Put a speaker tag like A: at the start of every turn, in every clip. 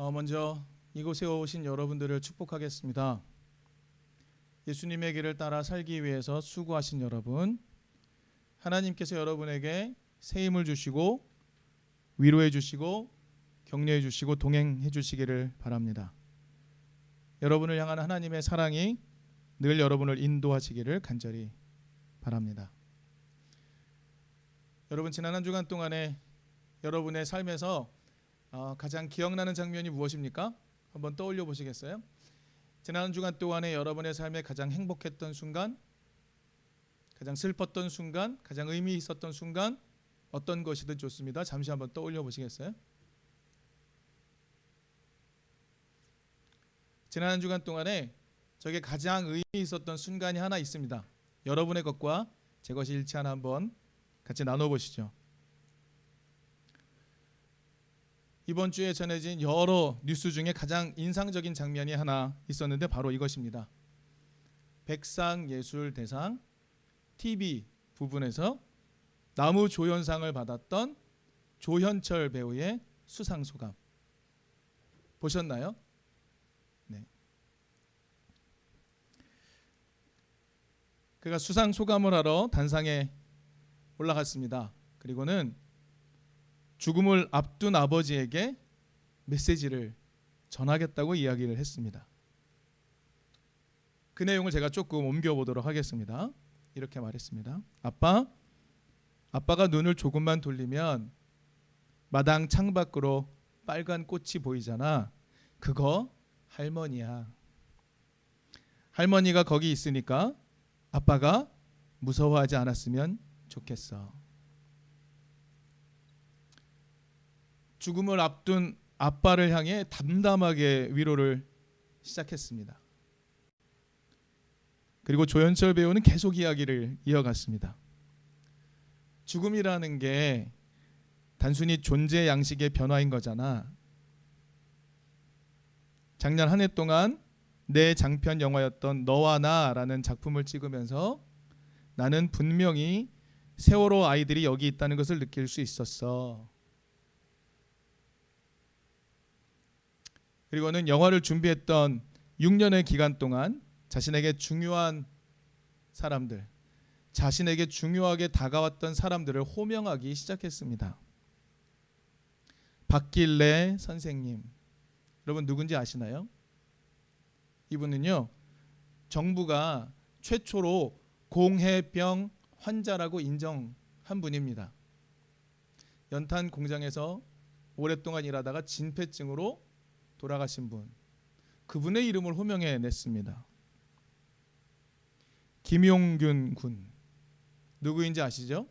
A: 먼저 이곳에 오신 여러분들을 축복하겠습니다. 예수님의 길을 따라 살기 위해서 수고하신 여러분, 하나님께서 여러분에게 새 힘을 주시고 위로해 주시고 격려해 주시고 동행해 주시기를 바랍니다. 여러분을 향한 하나님의 사랑이 늘 여러분을 인도하시기를 간절히 바랍니다. 여러분, 지난 한 주간 동안에 여러분의 삶에서 가장 기억나는 장면이 무엇입니까? 한번 떠올려 보시겠어요? 지난 한 주간 동안에 여러분의 삶에 가장 행복했던 순간, 가장 슬펐던 순간, 가장 의미 있었던 순간, 어떤 것이든 좋습니다. 잠시 한번 떠올려 보시겠어요? 지난 한 주간 동안에 저게 가장 의미 있었던 순간이 하나 있습니다. 여러분의 것과 제 것이 일치하나 한번 같이 나눠보시죠. 이번 주에 전해진 여러 뉴스 중에 가장 인상적인 장면이 하나 있었는데 바로 이것입니다. 백상예술대상 TV 부분에서 나무조연상을 받았던 조현철 배우의 수상소감 보셨나요? 네. 그가 수상소감을 하러 단상에 올라갔습니다. 그리고는 죽음을 앞둔 아버지에게 메시지를 전하겠다고 이야기를 했습니다. 그 내용을 제가 조금 옮겨보도록 하겠습니다. 이렇게 말했습니다. 아빠가 눈을 조금만 돌리면 마당 창밖으로 빨간 꽃이 보이잖아. 그거 할머니야. 할머니가 거기 있으니까 아빠가 무서워하지 않았으면 좋겠어. 죽음을 앞둔 아빠를 향해 담담하게 위로를 시작했습니다. 그리고 조현철 배우는 계속 이야기를 이어갔습니다. 죽음이라는 게 단순히 존재 양식의 변화인 거잖아. 작년 한 해 동안 내 장편 영화였던 너와 나라는 작품을 찍으면서 나는 분명히 세월호 아이들이 여기 있다는 것을 느낄 수 있었어. 그리고는 영화를 준비했던 6년의 기간 동안 자신에게 중요한 사람들, 자신에게 중요하게 다가왔던 사람들을 호명하기 시작했습니다. 박길래 선생님, 여러분 누군지 아시나요? 이분은요, 정부가 최초로 공해병 환자라고 인정한 분입니다. 연탄 공장에서 오랫동안 일하다가 진폐증으로 돌아가신 분, 그분의 이름을 호명해 냈습니다. 김용균 군, 누구인지 아시죠?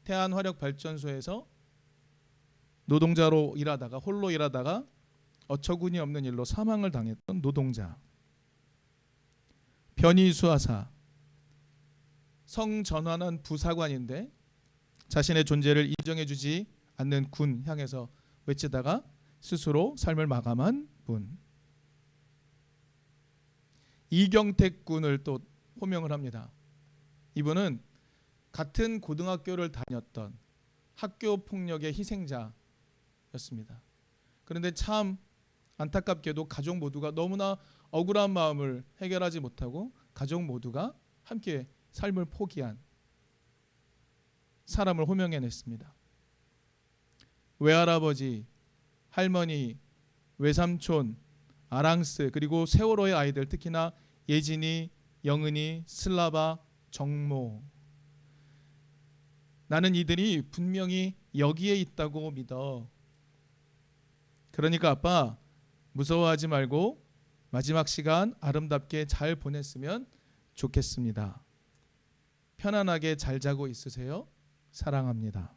A: 태안화력발전소에서 노동자로 일하다가 홀로 일하다가 어처구니 없는 일로 사망을 당했던 노동자. 변희수하사, 성전환원 부사관인데 자신의 존재를 인정해주지 않는 군 향해서 외치다가 스스로 삶을 마감한 분. 이경택 군을 또 호명을 합니다. 이분은 같은 고등학교를 다녔던 학교 폭력의 희생자였습니다. 그런데 참 안타깝게도 가족 모두가 너무나 억울한 마음을 해결하지 못하고 가족 모두가 함께 삶을 포기한 사람을 호명해냈습니다. 외할아버지, 할머니, 외삼촌, 아랑스, 그리고 세월호의 아이들, 특히나 예진이, 영은이, 슬라바, 정모. 나는 이들이 분명히 여기에 있다고 믿어. 그러니까 아빠, 무서워하지 말고 마지막 시간 아름답게 잘 보냈으면 좋겠습니다. 편안하게 잘 자고 있으세요. 사랑합니다.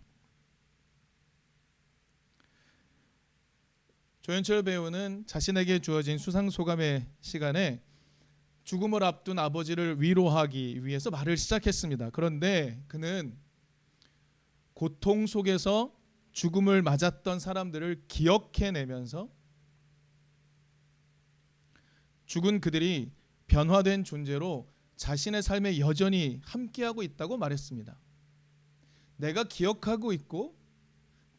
A: 조현철 배우는 자신에게 주어진 수상소감의 시간에 죽음을 앞둔 아버지를 위로하기 위해서 말을 시작했습니다. 그런데 그는 고통 속에서 죽음을 맞았던 사람들을 기억해내면서 죽은 그들이 변화된 존재로 자신의 삶에 여전히 함께하고 있다고 말했습니다. 내가 기억하고 있고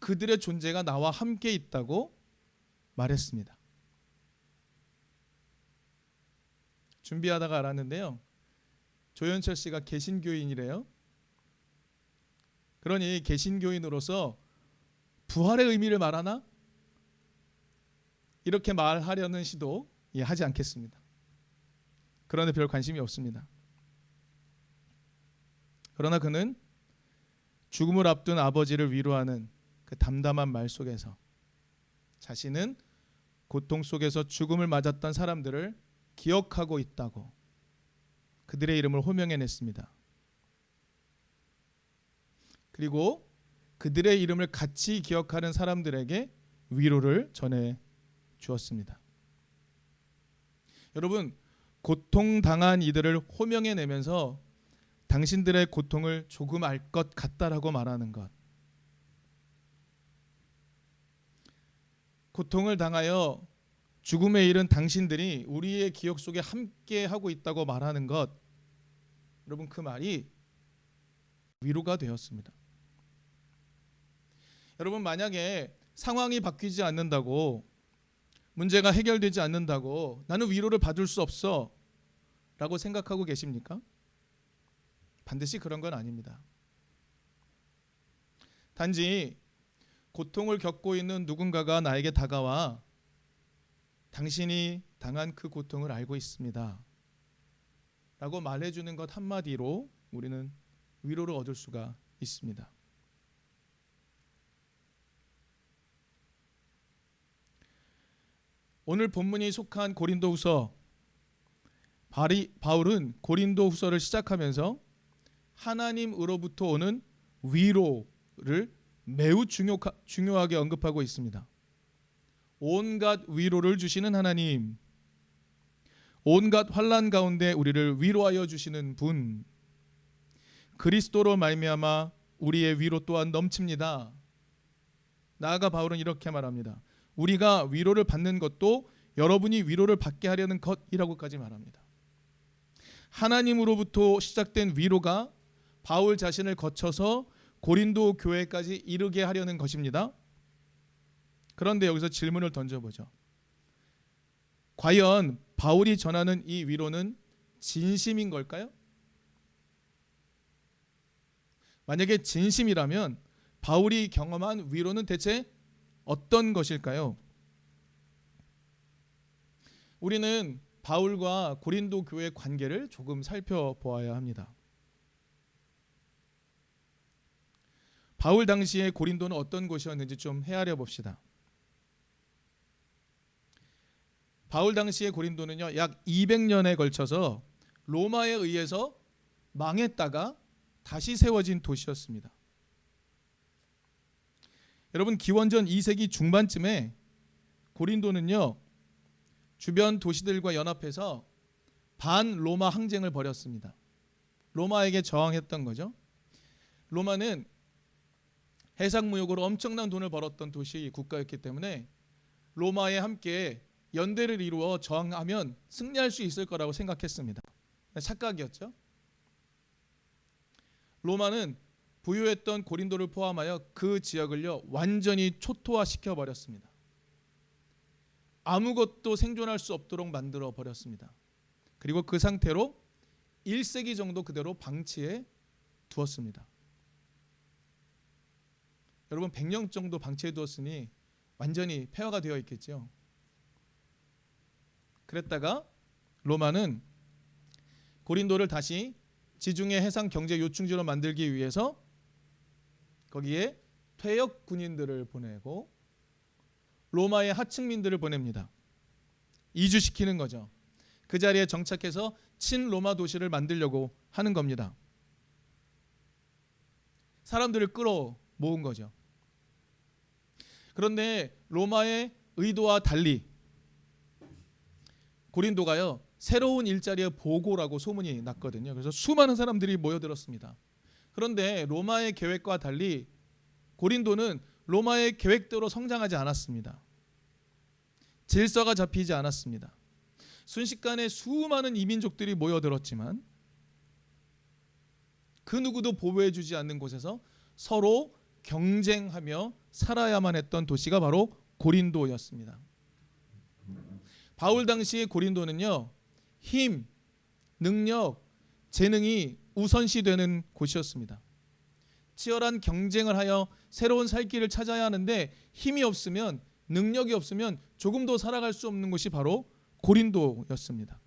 A: 그들의 존재가 나와 함께 있다고 말했습니다. 준비하다가 알았는데요, 조현철 씨가 개신교인이래요. 그러니 개신교인으로서 부활의 의미를 말하나? 이렇게 말하려는 시도 하지 않겠습니다. 그런데 별 관심이 없습니다. 그러나 그는 죽음을 앞둔 아버지를 위로하는 그 담담한 말 속에서 자신은 고통 속에서 죽음을 맞았던 사람들을 기억하고 있다고 그들의 이름을 호명해냈습니다. 그리고 그들의 이름을 같이 기억하는 사람들에게 위로를 전해 주었습니다. 여러분, 고통당한 이들을 호명해내면서 당신들의 고통을 조금 알 것 같다라고 말하는 것, 고통을 당하여 죽음에 이른 당신들이 우리의 기억 속에 함께 하고 있다고 말하는 것, 여러분, 그 말이 위로가 되었습니다. 여러분, 만약에 상황이 바뀌지 않는다고, 문제가 해결되지 않는다고 나는 위로를 받을 수 없어 라고 생각하고 계십니까? 반드시 그런 건 아닙니다. 단지 고통을 겪고 있는 누군가가 나에게 다가와 당신이 당한 그 고통을 알고 있습니다 라고 말해주는 것 한마디로 우리는 위로를 얻을 수가 있습니다. 오늘 본문이 속한 고린도후서, 바울은 고린도후서를 시작하면서 하나님으로부터 오는 위로를 매우 중요하게 언급하고 있습니다. 온갖 위로를 주시는 하나님, 온갖 환난 가운데 우리를 위로하여 주시는 분, 그리스도로 말미암아 우리의 위로 또한 넘칩니다. 나아가 바울은 이렇게 말합니다. 우리가 위로를 받는 것도 여러분이 위로를 받게 하려는 것이라고까지 말합니다. 하나님으로부터 시작된 위로가 바울 자신을 거쳐서 고린도 교회까지 이르게 하려는 것입니다. 그런데 여기서 질문을 던져보죠. 과연 바울이 전하는 이 위로는 진심인 걸까요? 만약에 진심이라면 바울이 경험한 위로는 대체 어떤 것일까요? 우리는 바울과 고린도 교회의 관계를 조금 살펴보아야 합니다. 바울 당시에 고린도는 어떤 곳이었는지 좀 헤아려 봅시다. 바울 당시의 고린도는요, 약 200년에 걸쳐서 로마에 의해서 망했다가 다시 세워진 도시였습니다. 여러분, 기원전 2세기 중반쯤에 고린도는요, 주변 도시들과 연합해서 반로마 항쟁을 벌였습니다. 로마에게 저항했던 거죠. 로마는 해상무역으로 엄청난 돈을 벌었던 도시 국가였기 때문에 로마에 함께 연대를 이루어 저항하면 승리할 수 있을 거라고 생각했습니다. 착각이었죠. 로마는 부유했던 고린도를 포함하여 그 지역을요, 완전히 초토화시켜 버렸습니다. 아무것도 생존할 수 없도록 만들어 버렸습니다. 그리고 그 상태로 1세기 정도 그대로 방치해 두었습니다. 여러분, 100년 정도 방치해 두었으니 완전히 폐허가 되어 있겠죠. 그랬다가 로마는 고린도를 다시 지중해 해상 경제 요충지로 만들기 위해서 거기에 퇴역 군인들을 보내고 로마의 하층민들을 보냅니다. 이주시키는 거죠. 그 자리에 정착해서 친로마 도시를 만들려고 하는 겁니다. 사람들을 끌어 모은 거죠. 그런데 로마의 의도와 달리 고린도가요, 새로운 일자리의 보고라고 소문이 났거든요. 그래서 수많은 사람들이 모여들었습니다. 그런데 로마의 계획과 달리 고린도는 로마의 계획대로 성장하지 않았습니다. 질서가 잡히지 않았습니다. 순식간에 수많은 이민족들이 모여들었지만 그 누구도 보호해주지 않는 곳에서 서로 경쟁하며 살아야만 했던 도시가 바로 고린도였습니다. 바울 당시의 고린도는요, 힘, 능력, 재능이 우선시되는 곳이었습니다. 치열한 경쟁을 하여 새로운 살 길을 찾아야 하는데 힘이 없으면, 능력이 없으면 조금도 살아갈 수 없는 곳이 바로 고린도였습니다.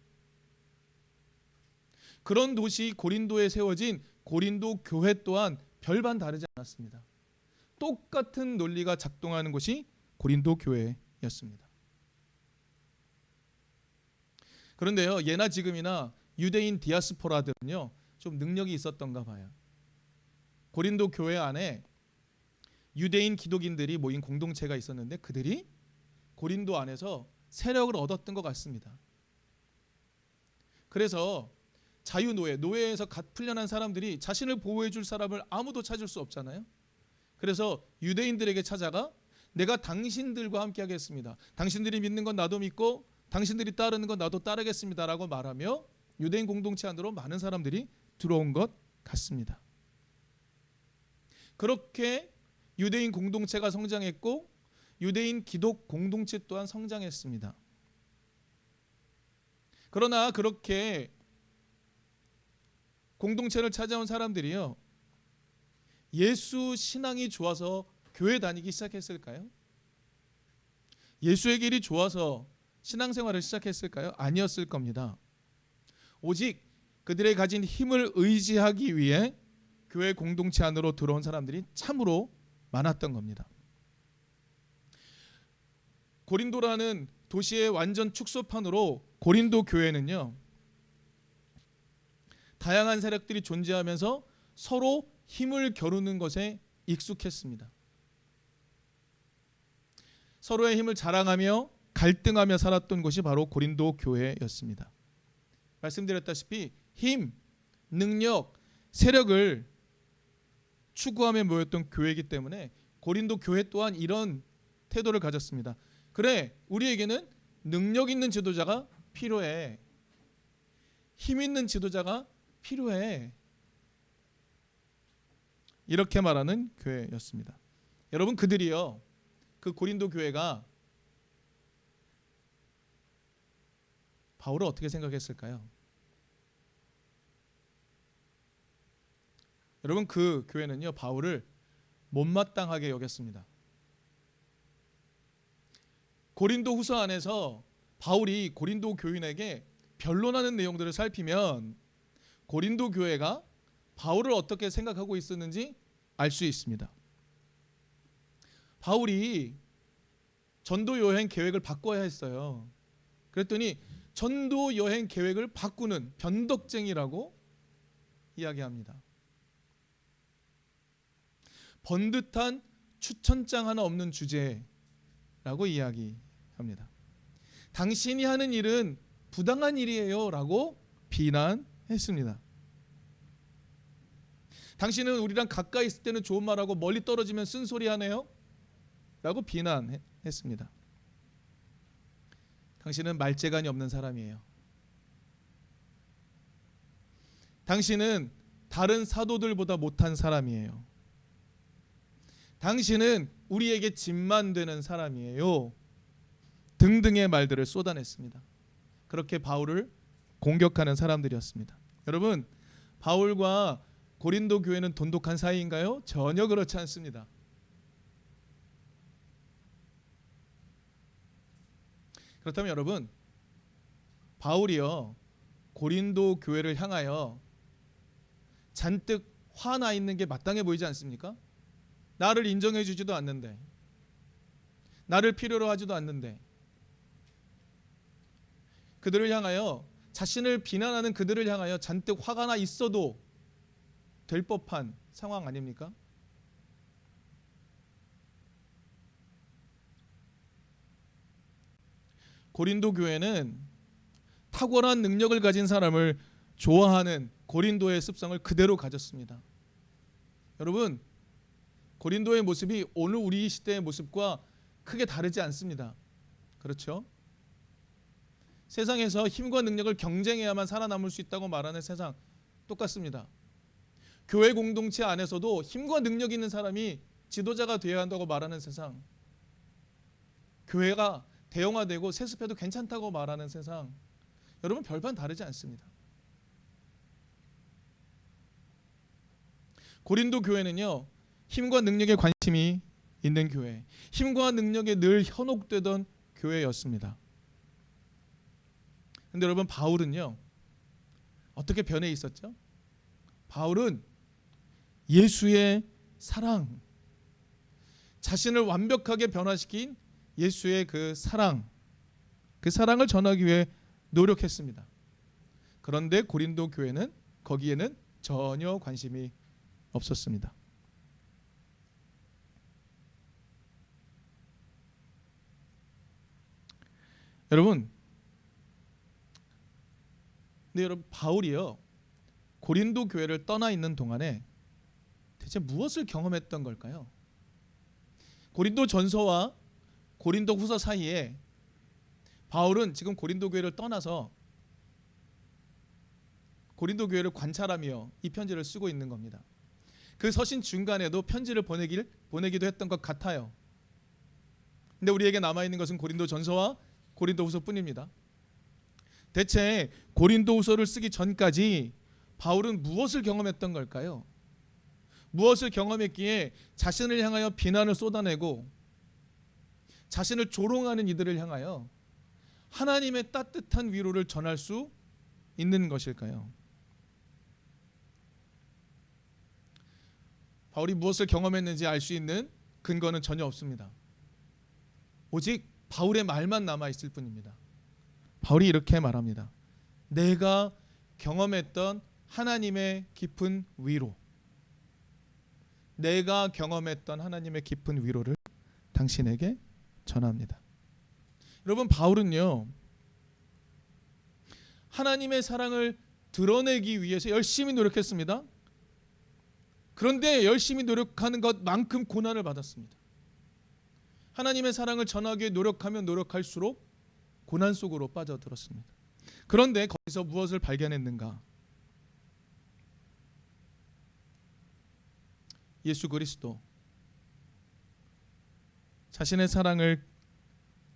A: 그런 도시 고린도에 세워진 고린도 교회 또한 별반 다르지 않았습니다. 똑같은 논리가 작동하는 곳이 고린도 교회였습니다. 그런데요, 예나 지금이나 유대인 디아스포라들은요, 좀 능력이 있었던가 봐요. 고린도 교회 안에 유대인 기독인들이 모인 공동체가 있었는데 그들이 고린도 안에서 세력을 얻었던 것 같습니다. 그래서 자유노예, 노예에서 갓 풀려난 사람들이 자신을 보호해 줄 사람을 아무도 찾을 수 없잖아요. 그래서 유대인들에게 찾아가 내가 당신들과 함께 하겠습니다. 당신들이 믿는 건 나도 믿고 당신들이 따르는 건 나도 따르겠습니다 라고 말하며 유대인 공동체 안으로 많은 사람들이 들어온 것 같습니다. 그렇게 유대인 공동체가 성장했고 유대인 기독 공동체 또한 성장했습니다. 그러나 그렇게 공동체를 찾아온 사람들이요, 예수 신앙이 좋아서 교회 다니기 시작했을까요? 예수의 길이 좋아서 신앙생활을 시작했을까요? 아니었을 겁니다. 오직 그들의 가진 힘을 의지하기 위해 교회 공동체 안으로 들어온 사람들이 참으로 많았던 겁니다. 고린도라는 도시의 완전 축소판으로 고린도 교회는요, 다양한 세력들이 존재하면서 서로 힘을 겨루는 것에 익숙했습니다. 서로의 힘을 자랑하며 갈등하며 살았던 곳이 바로 고린도 교회였습니다. 말씀드렸다시피 힘, 능력, 세력을 추구하며 모였던 교회이기 때문에 고린도 교회 또한 이런 태도를 가졌습니다. 그래, 우리에게는 능력 있는 지도자가 필요해. 힘 있는 지도자가 필요해. 이렇게 말하는 교회였습니다. 여러분, 그들이요, 그 고린도 교회가 바울을 어떻게 생각했을까요? 여러분, 그 교회는요, 바울을 못마땅하게 여겼습니다. 고린도 후서 안에서 바울이 고린도 교인에게 변론하는 내용들을 살피면 고린도 교회가 바울을 어떻게 생각하고 있었는지 알 수 있습니다. 바울이 전도 여행 계획을 바꿔야 했어요. 그랬더니 전도 여행 계획을 바꾸는 변덕쟁이라고 이야기합니다. 번듯한 추천장 하나 없는 주제라고 이야기합니다. 당신이 하는 일은 부당한 일이에요 라고 비난했습니다. 당신은 우리랑 가까이 있을 때는 좋은 말하고 멀리 떨어지면 쓴소리 하네요 라고 비난했습니다. 당신은 말재간이 없는 사람이에요. 당신은 다른 사도들보다 못한 사람이에요. 당신은 우리에게 짐만 되는 사람이에요. 등등의 말들을 쏟아냈습니다. 그렇게 바울을 공격하는 사람들이었습니다. 여러분, 바울과 고린도 교회는 돈독한 사이인가요? 전혀 그렇지 않습니다. 그렇다면 여러분, 바울이요, 고린도 교회를 향하여 잔뜩 화나 있는 게 마땅해 보이지 않습니까? 나를 인정해 주지도 않는데, 나를 필요로 하지도 않는데, 그들을 향하여, 자신을 비난하는 그들을 향하여 잔뜩 화가 나 있어도 될 법한 상황 아닙니까? 고린도 교회는 탁월한 능력을 가진 사람을 좋아하는 고린도의 습성을 그대로 가졌습니다. 여러분, 고린도의 모습이 오늘 우리 시대의 모습과 크게 다르지 않습니다. 그렇죠? 세상에서 힘과 능력을 경쟁해야만 살아남을 수 있다고 말하는 세상 똑같습니다. 교회 공동체 안에서도 힘과 능력 있는 사람이 지도자가 되어야 한다고 말하는 세상, 교회가 대형화되고 세습해도 괜찮다고 말하는 세상, 여러분 별반 다르지 않습니다. 고린도 교회는요, 힘과 능력에 관심이 있는 교회, 힘과 능력에 늘 현혹되던 교회였습니다. 근데 여러분, 바울은요 어떻게 변해 있었죠? 바울은 예수의 사랑, 자신을 완벽하게 변화시킨 예수의 그 사랑을 전하기 위해 노력했습니다. 그런데 고린도 교회는 거기에는 전혀 관심이 없었습니다. 여러분, 근데 여러분, 바울이요 고린도 교회를 떠나 있는 동안에 대체 무엇을 경험했던 걸까요? 고린도 전서와 고린도 후서 사이에 바울은 지금 고린도 교회를 떠나서 고린도 교회를 관찰하며 이 편지를 쓰고 있는 겁니다. 그 서신 중간에도 편지를 보내기도 했던 것 같아요. 근데 우리에게 남아있는 것은 고린도 전서와 고린도 후서뿐입니다. 대체 고린도 후서를 쓰기 전까지 바울은 무엇을 경험했던 걸까요? 무엇을 경험했기에 자신을 향하여 비난을 쏟아내고 자신을 조롱하는 이들을 향하여 하나님의 따뜻한 위로를 전할 수 있는 것일까요? 바울이 무엇을 경험했는지 알 수 있는 근거는 전혀 없습니다. 오직 바울의 말만 남아있을 뿐입니다. 바울이 이렇게 말합니다. 내가 경험했던 하나님의 깊은 위로, 내가 경험했던 하나님의 깊은 위로를 당신에게 전합니다. 여러분, 바울은요 하나님의 사랑을 드러내기 위해서 열심히 노력했습니다. 그런데 열심히 노력하는 것만큼 고난을 받았습니다. 하나님의 사랑을 전하기 위해 노력하면 노력할수록 고난 속으로 빠져들었습니다. 그런데 거기서 무엇을 발견했는가? 예수 그리스도, 자신의 사랑을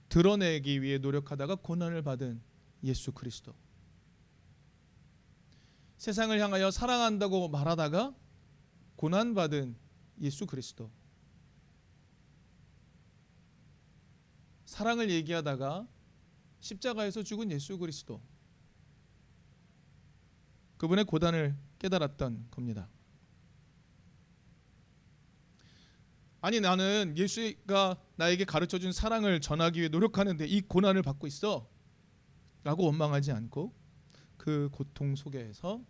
A: 드러내기 위해 노력하다가 고난을 받은 예수 그리스도, 세상을 향하여 사랑한다고 말하다가 고난받은 예수 그리스도, 사랑을 얘기하다가 십자가에서 죽은 예수 그리스도, 그분의 고단을 깨달았던 겁니다. 아니, 나는 예수가 나에게 가르쳐준 사랑을 전하기 위해 노력하는데 이 고난을 받고 있어 라고 원망하지 않고 그 고통 속에서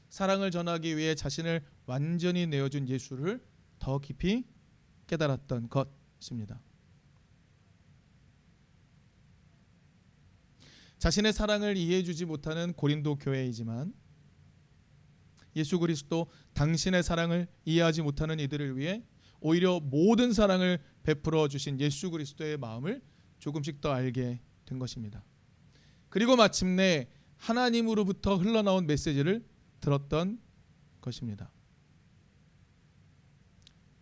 A: 사랑을 전하기 위해 자신을 완전히 내어준 예수를 더 깊이 깨달았던 것입니다. 자신의 사랑을 이해해주지 못하는 고린도 교회이지만 예수 그리스도 당신의 사랑을 이해하지 못하는 이들을 위해 오히려 모든 사랑을 베풀어 주신 예수 그리스도의 마음을 조금씩 더 알게 된 것입니다. 그리고 마침내 하나님으로부터 흘러나온 메시지를 들었던 것입니다.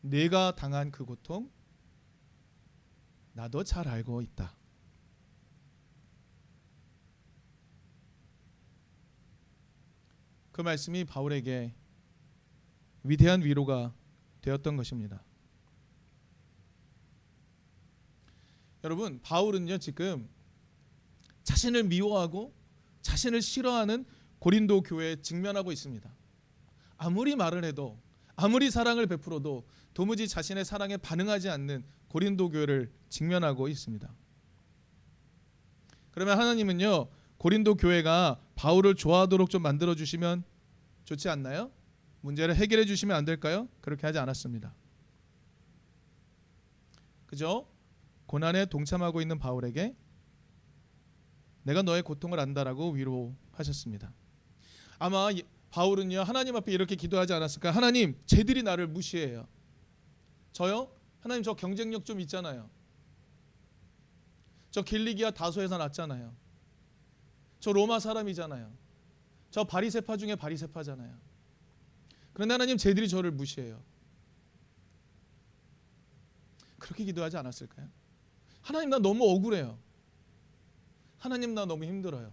A: 내가 당한 그 고통 나도 잘 알고 있다. 그 말씀이 바울에게 위대한 위로가 되었던 것입니다. 여러분, 바울은요 지금 자신을 미워하고 자신을 싫어하는 고린도 교회에 직면하고 있습니다. 아무리 말을 해도, 아무리 사랑을 베풀어도 도무지 자신의 사랑에 반응하지 않는 고린도 교회를 직면하고 있습니다. 그러면 하나님은요 고린도 교회가 바울을 좋아하도록 좀 만들어 주시면 좋지 않나요? 문제를 해결해 주시면 안 될까요? 그렇게 하지 않았습니다. 그죠? 고난에 동참하고 있는 바울에게 내가 너의 고통을 안다라고 위로하셨습니다. 아마 바울은요 하나님 앞에 이렇게 기도하지 않았을까? 하나님, 쟤들이 나를 무시해요. 저요? 하나님, 저 경쟁력 좀 있잖아요. 저 길리기아 다소에서 났잖아요. 저 로마 사람이잖아요. 저 바리새파 중에 바리새파잖아요. 그런데 하나님, 쟤들이 저를 무시해요. 그렇게 기도하지 않았을까요? 하나님, 나 너무 억울해요. 하나님, 나 너무 힘들어요.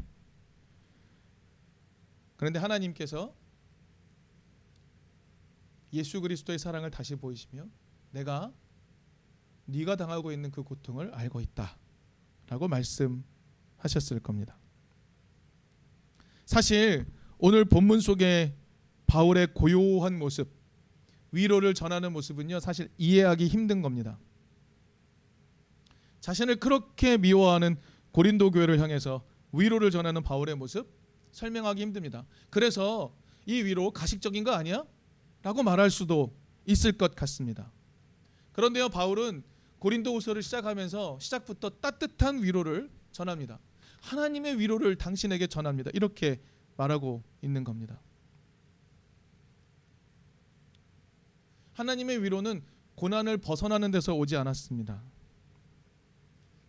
A: 그런데 하나님께서 예수 그리스도의 사랑을 다시 보이시며 내가 네가 당하고 있는 그 고통을 알고 있다 라고 말씀하셨을 겁니다. 사실 오늘 본문 속에 바울의 고요한 모습, 위로를 전하는 모습은요, 사실 이해하기 힘든 겁니다. 자신을 그렇게 미워하는 고린도 교회를 향해서 위로를 전하는 바울의 모습 설명하기 힘듭니다. 그래서 이 위로 가식적인 거 아니야? 라고 말할 수도 있을 것 같습니다. 그런데요, 바울은 고린도후서를 시작하면서 시작부터 따뜻한 위로를 전합니다. 하나님의 위로를 당신에게 전합니다. 이렇게 말하고 있는 겁니다. 하나님의 위로는 고난을 벗어나는 데서 오지 않았습니다.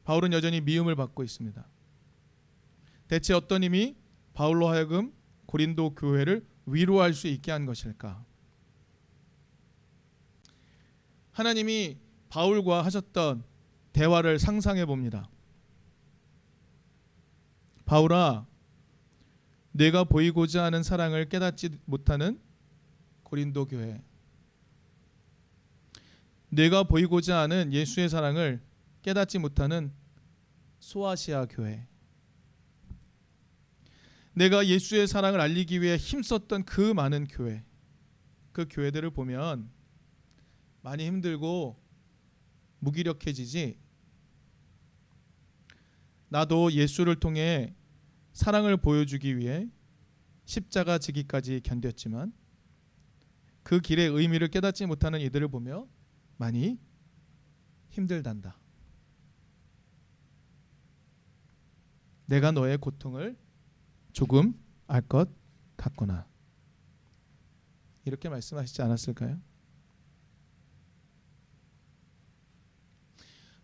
A: 바울은 여전히 미움을 받고 있습니다. 대체 어떤 힘이 바울로 하여금 고린도 교회를 위로할 수 있게 한 것일까? 하나님이 바울과 하셨던 대화를 상상해 봅니다. 바울아, 내가 보이고자 하는 사랑을 깨닫지 못하는 고린도 교회, 내가 보이고자 하는 예수의 사랑을 깨닫지 못하는 소아시아 교회, 내가 예수의 사랑을 알리기 위해 힘썼던 그 많은 교회, 그 교회들을 보면 많이 힘들고 무기력해지지. 나도 예수를 통해 사랑을 보여주기 위해 십자가 지기까지 견뎠지만 그 길의 의미를 깨닫지 못하는 이들을 보며 많이 힘들단다. 내가 너의 고통을 조금 알 것 같구나. 이렇게 말씀하시지 않았을까요?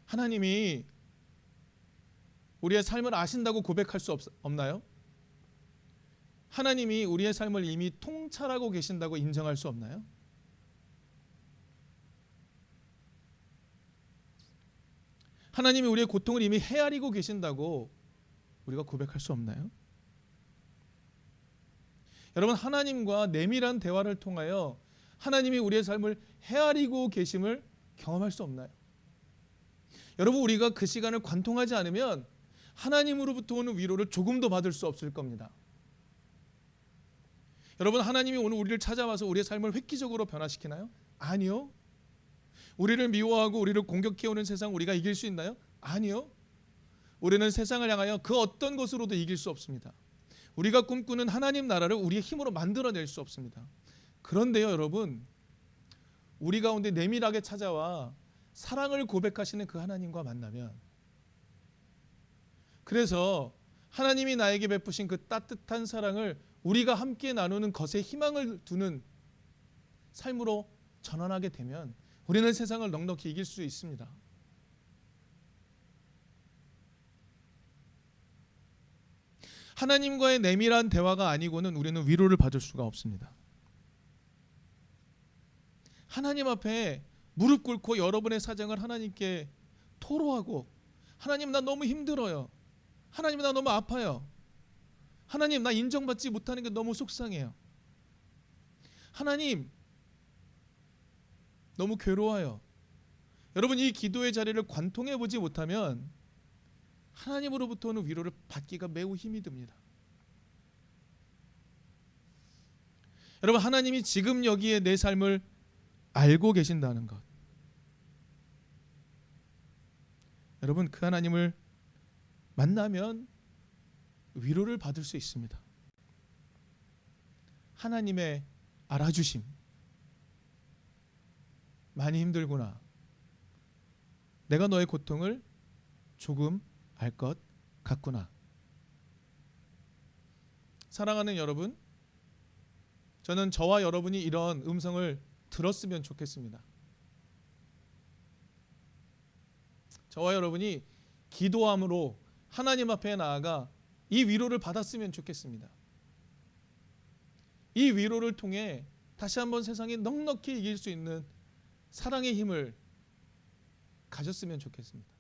A: 하나님이 우리의 삶을 아신다고 고백할 수 없나요? 하나님이 우리의 삶을 이미 통찰하고 계신다고 인정할 수 없나요? 하나님이 우리의 고통을 이미 헤아리고 계신다고 우리가 고백할 수 없나요? 여러분, 하나님과 내밀한 대화를 통하여 하나님이 우리의 삶을 헤아리고 계심을 경험할 수 없나요? 여러분, 우리가 그 시간을 관통하지 않으면 하나님으로부터 오는 위로를 조금도 받을 수 없을 겁니다. 여러분, 하나님이 오늘 우리를 찾아와서 우리의 삶을 획기적으로 변화시키나요? 아니요. 우리를 미워하고 우리를 공격해오는 세상 우리가 이길 수 있나요? 아니요. 우리는 세상을 향하여 그 어떤 것으로도 이길 수 없습니다. 우리가 꿈꾸는 하나님 나라를 우리의 힘으로 만들어낼 수 없습니다. 그런데요, 여러분, 우리 가운데 내밀하게 찾아와 사랑을 고백하시는 그 하나님과 만나면, 그래서 하나님이 나에게 베푸신 그 따뜻한 사랑을 우리가 함께 나누는 것에 희망을 두는 삶으로 전환하게 되면 우리는 세상을 넉넉히 이길 수 있습니다. 하나님과의 내밀한 대화가 아니고는 우리는 위로를 받을 수가 없습니다. 하나님 앞에 무릎 꿇고 여러분의 사정을 하나님께 토로하고, 하나님, 나 너무 힘들어요. 하나님, 나 너무 아파요. 하나님, 나 인정받지 못하는 게 너무 속상해요. 하나님, 너무 괴로워요. 여러분, 이 기도의 자리를 관통해 보지 못하면 하나님으로부터 오는 위로를 받기가 매우 힘이 듭니다. 여러분, 하나님이 지금 여기에 내 삶을 알고 계신다는 것, 여러분, 그 하나님을 만나면 위로를 받을 수 있습니다. 하나님의 알아주심, 많이 힘들구나, 내가 너의 고통을 조금 알 것 같구나. 사랑하는 여러분, 저는 저와 여러분이 이런 음성을 들었으면 좋겠습니다. 저와 여러분이 기도함으로 하나님 앞에 나아가 이 위로를 받았으면 좋겠습니다. 이 위로를 통해 다시 한번 세상에 넉넉히 이길 수 있는 사랑의 힘을 가졌으면 좋겠습니다.